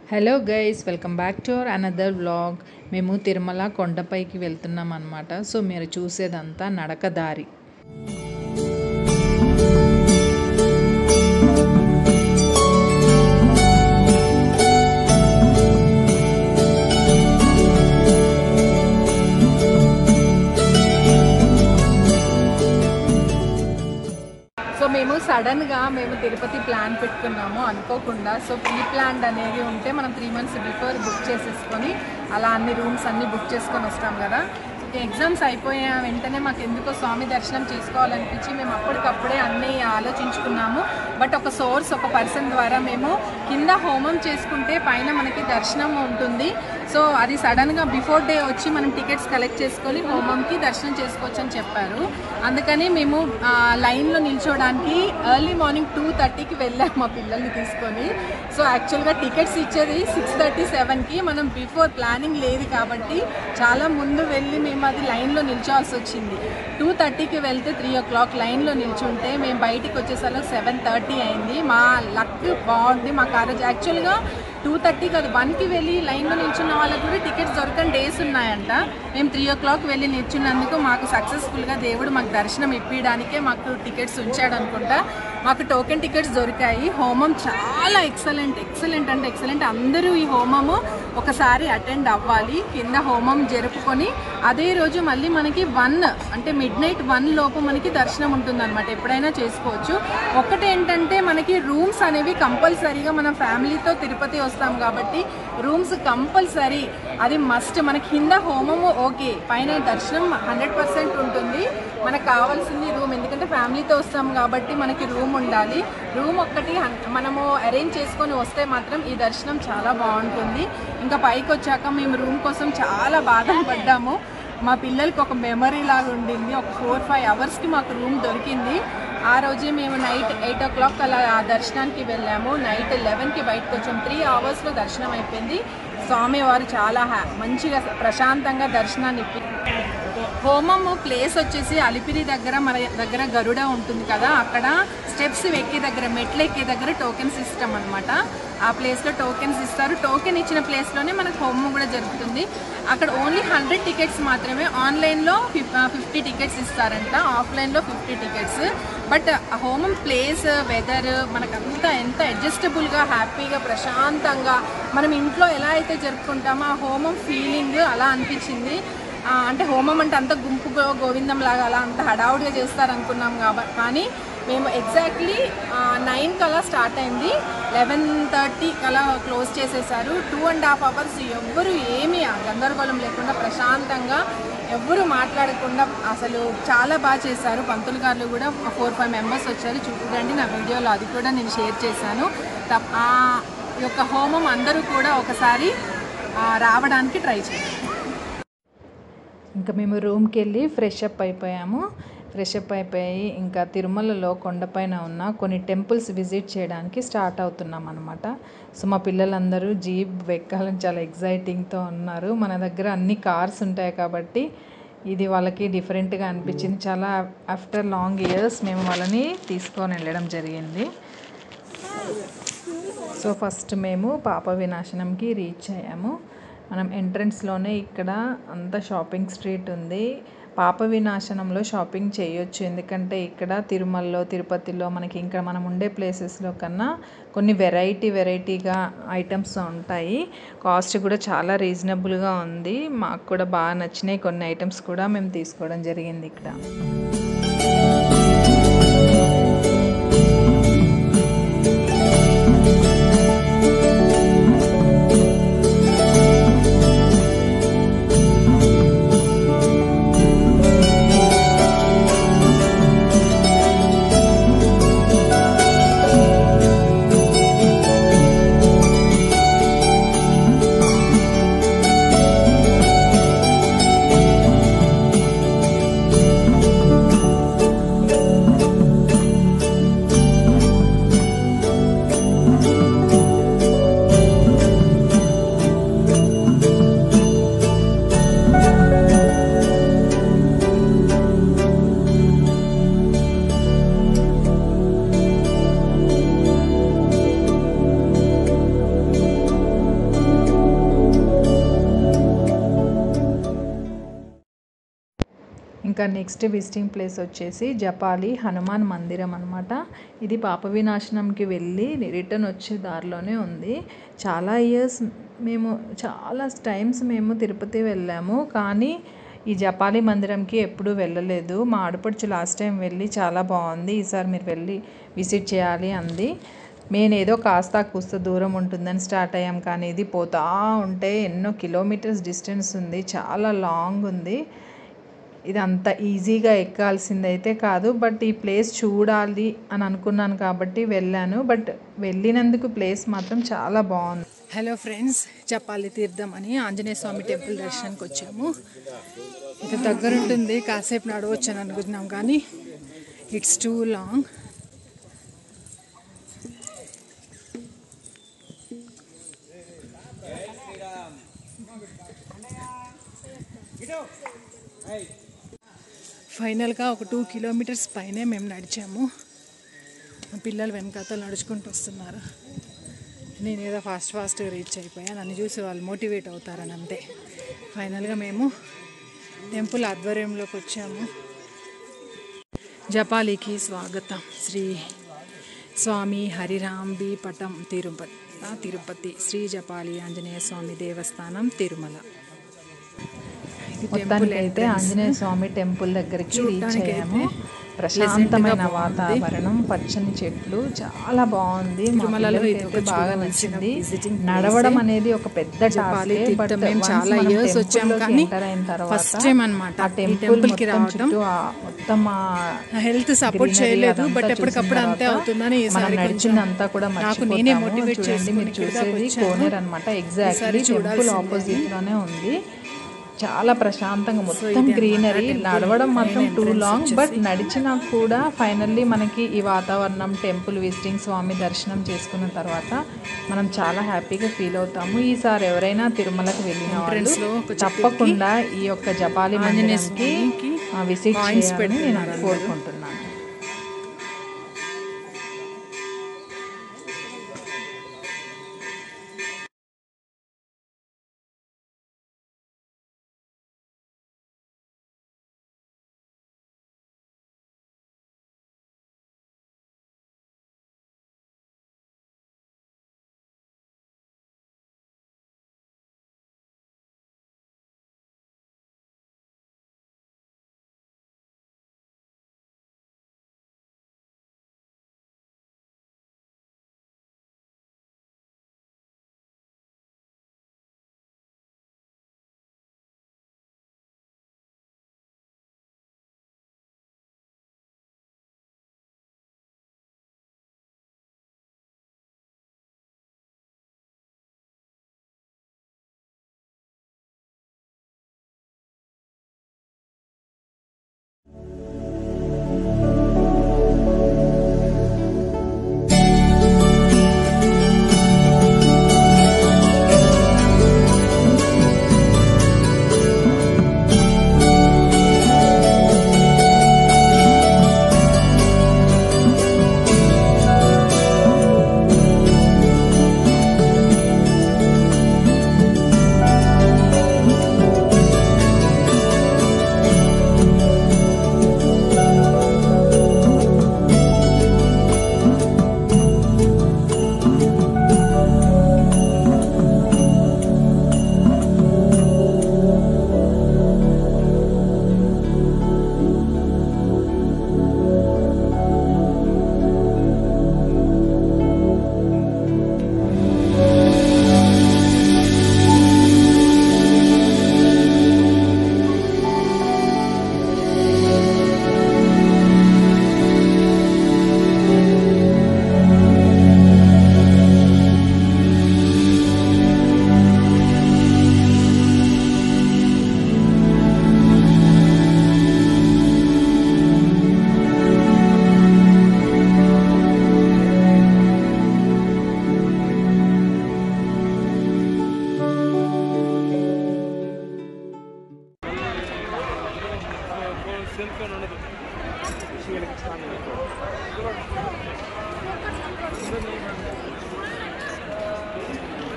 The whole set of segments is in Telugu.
Hello guys, welcome back to our another vlog. మేము తిరుమల కొండపైకి వెళ్తున్నాం అన్నమాట. సో మీరు చూసేదంతా నడక దారి. సో మేము సడన్గా తిరుపతి ప్లాన్ పెట్టుకున్నాము అనుకోకుండా. సో ప్రీ ప్లాన్డ్ అనేది ఉంటే మనం 3 months బిఫోర్ బుక్ చేసేసుకొని అలా అన్ని రూమ్స్ అన్నీ బుక్ చేసుకొని వస్తాం కదా. ఎగ్జామ్స్ అయిపోయిన వెంటనే మాకు ఎందుకో స్వామి దర్శనం చేసుకోవాలనిపించి మేము అప్పటికప్పుడే అన్నీ ఆలోచించుకున్నాము. బట్ ఒక పర్సన్ ద్వారా మేము కింద హోమం చేసుకుంటే పైన మనకి దర్శనం ఉంటుంది. సో అది సడన్గా బిఫోర్ డే వచ్చి మనం టికెట్స్ కలెక్ట్ చేసుకొని హోమంకి దర్శనం చేసుకోవచ్చు అని చెప్పారు. అందుకని మేము లైన్లో నిల్చోడానికి ఎర్లీ మార్నింగ్ 2:30కి వెళ్ళాము మా పిల్లల్ని తీసుకొని. సో యాక్చువల్గా టికెట్స్ ఇచ్చేది 6:37కి. మనం బిఫోర్ ప్లానింగ్ లేదు కాబట్టి చాలా ముందు వెళ్ళి మేము అది లైన్లో నిల్చోవాల్సి వచ్చింది. 2:30కి వెళ్తే 3 o'clock లైన్లో నిల్చుంటే మేము బయటికి వచ్చేసరికి 7:30 అయింది. మా లక్ బాగుంది. మాకు ఆ రోజు యాక్చువల్గా 2:30 కాదు 1కి వెళ్ళి లైన్లో నిల్చున్న వాళ్ళకి కూడా టికెట్స్ దొరకని డేస్ ఉన్నాయంట. మేము 3 o'clock వెళ్ళి నిల్చున్నందుకు మాకు సక్సెస్ఫుల్గా దేవుడు మాకు దర్శనం ఇప్పించడానికే మాకు టికెట్స్ ఉంచాడు అనుకుంటా. మాకు టోకెన్ టికెట్స్ దొరికాయి. హోమం చాలా ఎక్సలెంట్ అంటే ఎక్సలెంట్. అందరూ ఈ హోమము ఒకసారి అటెండ్ అవ్వాలి. కింద హోమం జరుపుకొని అదే రోజు మళ్ళీ మనకి 1 అంటే midnight 1 లోపు మనకి దర్శనం ఉంటుందన్నమాట. ఎప్పుడైనా చేసుకోవచ్చు. ఒకటేంటంటే మనకి రూమ్స్ అనేవి కంపల్సరీగా మన ఫ్యామిలీతో తిరుపతి వస్తాం కాబట్టి రూమ్స్ కంపల్సరీ, అది మస్ట్. మనకి కింద హోమము ఓకే, పైన దర్శనం 100% ఉంటుంది. మనకు కావాల్సింది రూమ్, ఎందుకంటే ఫ్యామిలీతో వస్తాం కాబట్టి మనకి రూమ్ ఉండాలి. రూమ్ ఒక్కటి మనము అరేంజ్ చేసుకొని వస్తే మాత్రం ఈ దర్శనం చాలా బాగుంటుంది. ఇంకా పైకి వచ్చాక మేము రూమ్ కోసం చాలా బాధపడ్డాము. మా పిల్లలకి ఒక మెమరీ లాగా ఉండింది. ఒక 4-5 అవర్స్కి మాకు రూమ్ దొరికింది. ఆ రోజే మేము నైట్ 8 o'clock అలా ఆ దర్శనానికి వెళ్ళాము. నైట్ 11కి బయటకు వచ్చాము. 3 hours దర్శనం అయిపోయింది. స్వామివారు చాలా మంచిగా ప్రశాంతంగా దర్శనాన్ని ఇప్పి. హోమము ప్లేస్ వచ్చేసి అలిపిరి దగ్గర మన దగ్గర గరుడ ఉంటుంది కదా, అక్కడ స్టెప్స్ ఎక్కే దగ్గర మెట్లు ఎక్కే దగ్గర టోకెన్స్ ఇస్తాం అనమాట. ఆ ప్లేస్లో టోకెన్స్ ఇస్తారు. టోకెన్ ఇచ్చిన ప్లేస్లోనే మనకు హోమం కూడా జరుగుతుంది. అక్కడ ఓన్లీ 100 టికెట్స్ మాత్రమే. ఆన్లైన్లో 50 టికెట్స్ ఇస్తారంట, ఆఫ్లైన్లో 50 టికెట్స్. బట్ హోమం ప్లేస్, వెదర్ మనకంతా ఎంత అడ్జస్టబుల్గా హ్యాపీగా ప్రశాంతంగా మనం ఇంట్లో ఎలా అయితే జరుపుకుంటామో ఆ హోమం ఫీలింగ్ అలా అనిపించింది. అంటే హోమం అంటే అంత గుంపు గోవిందం లాగా అలా అంత హడావుడిగా చేస్తారనుకున్నాం కాబట్టి, కానీ మేము ఎగ్జాక్ట్లీ 9కి అలా స్టార్ట్ అయింది. 11:30 అలా క్లోజ్ చేసేసారు. 2.5 hours ఎవ్వరు ఏమీ గందరగోళం లేకుండా ప్రశాంతంగా ఎవ్వరు మాట్లాడకుండా అసలు చాలా బాగా చేశారు. పంతులు గారు కూడా 4-5 members వచ్చారు. చూడండి నా వీడియోలో అది కూడా నేను షేర్ చేశాను. ఆ యొక్క హోమం అందరూ కూడా ఒకసారి రావడానికి ట్రై చేయండి. ఇంకా మేము రూమ్కి వెళ్ళి ఫ్రెష్ అప్ అయిపోయి ఇంకా తిరుమలలో కొండపైన ఉన్న కొన్ని టెంపుల్స్ విజిట్ చేయడానికి స్టార్ట్ అవుతున్నాం అనమాట. సో మా పిల్లలందరూ జీప్ ఎక్కాలని చాలా ఎగ్జైటింగ్తో ఉన్నారు. మన దగ్గర అన్ని కార్స్ ఉంటాయి కాబట్టి ఇది వాళ్ళకి డిఫరెంట్గా అనిపించింది. చాలా ఆఫ్టర్ లాంగ్ ఇయర్స్ మేము వాళ్ళని తీసుకొని వెళ్ళడం జరిగింది. సో ఫస్ట్ మేము పాప వినాశనంకి రీచ్ అయ్యాము. మనం ఎంట్రన్స్లోనే ఇక్కడ అంతా షాపింగ్ స్ట్రీట్ ఉంది. పాప వినాశనంలో షాపింగ్ చేయొచ్చు, ఎందుకంటే ఇక్కడ తిరుమలలో తిరుపతిలో మనకి ఇంకా మనం ఉండే ప్లేసెస్లో కన్నా కొన్ని వెరైటీగా ఐటమ్స్ ఉంటాయి. కాస్ట్ కూడా చాలా రీజనబుల్గా ఉంది. మాకు కూడా బాగా నచ్చినాయి. కొన్ని ఐటమ్స్ కూడా మేము తీసుకోవడం జరిగింది ఇక్కడ. ఇంకా నెక్స్ట్ విజిటింగ్ ప్లేస్ వచ్చేసి జపాలి హనుమాన్ మందిరం అనమాట. ఇది పాప వినాశనంకి వెళ్ళి రిటర్న్ వచ్చే దారిలోనే ఉంది. చాలా టైమ్స్ మేము తిరుపతి వెళ్ళాము, కానీ ఈ జపాలి మందిరంకి ఎప్పుడూ వెళ్ళలేదు. మా ఆడపడుచు లాస్ట్ టైం వెళ్ళి చాలా బాగుంది, ఈసారి మీరు వెళ్ళి విజిట్ చేయాలి అంది. మేనేదో కాస్త కూస్త దూరం ఉంటుందని స్టార్ట్ అయ్యాం, కానీ ఇది పోతా ఉంటే ఎన్నో కిలోమీటర్స్ డిస్టెన్స్ ఉంది, చాలా లాంగ్ ఉంది. ఇది అంత ఈజీగా ఎక్కాల్సిందైతే కాదు, బట్ ఈ ప్లేస్ చూడాలి అని అనుకున్నాను కాబట్టి వెళ్ళాను. బట్ వెళ్ళినందుకు ప్లేస్ మాత్రం చాలా బాగుంది. హలో ఫ్రెండ్స్, జపాలి తీర్థం అని ఆంజనేయ స్వామి టెంపుల్ దర్శనానికి వచ్చాము. ఇది దగ్గరుంటుంది, కాసేపు నడవచ్చు అని అనుకుంటున్నాం, కానీ ఇట్స్ టూ లాంగ్. ఫైనల్గా ఒక 2 కిలోమీటర్స్ పైనే మేము నడిచాము. పిల్లలు వెనకాతలు నడుచుకుంటూ వస్తున్నారు. నేనేదో ఫాస్ట్గా రీచ్ అయిపోయా, నన్ను చూసి వాళ్ళు మోటివేట్ అవుతారని అంతే. ఫైనల్గా మేము టెంపుల్ ఆధ్వర్యంలోకి వచ్చాము. జపాలికి స్వాగతం. శ్రీ స్వామి హరిరాంబి పటం తిరుపతి శ్రీ జపాలి ఆంజనేయ స్వామి దేవస్థానం తిరుమల. మొత్తానికైతే ఆంజనేయ స్వామి టెంపుల్ దగ్గరికి రీచ్ అయ్యాము. ప్రశాంతమైన వాతావరణం, పచ్చని చెట్లు, చాలా బాగుంది. బాగా నచ్చింది. నడవడం అనేది ఒక పెద్ద టాస్క్, బట్ చాలా ఇయర్స్ వచ్చాం కానీ ఫస్ట్ టైం అన్నమాట ఆ టెంపుల్ కి రావడం. మొత్తం హెల్త్ సపోర్ట్ చేయలేదు, బట్ ఎప్పటికప్పుడు అంతే అవుతుందని ఈసారి నడిచిందంతా కూడా నాకు నేనే మోటివేట్ చేయండి. మీరు చూసేది కోనేరు అన్నమాట, ఎగ్జాక్ట్లీ టెంపుల్ ఆపోజిట్ లోనే ఉంది. చాలా ప్రశాంతంగా, మొత్తం గ్రీనరీ. నడవడం మాత్రం టూ లాంగ్, బట్ నడిచినా కూడా ఫైనల్లీ మనకి ఈ వాతావరణం, టెంపుల్ విజిటింగ్, స్వామి దర్శనం చేసుకున్న తర్వాత మనం చాలా హ్యాపీగా ఫీల్ అవుతాము. ఈసారి ఎవరైనా తిరుమలకు వెళ్ళిన వాళ్ళు తప్పకుండా ఈ యొక్క జపాలి మందిరంకి విజిట్ చేయాలని నేను కోరుకుంటున్నాను.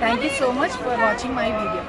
Thank you so much for watching my video.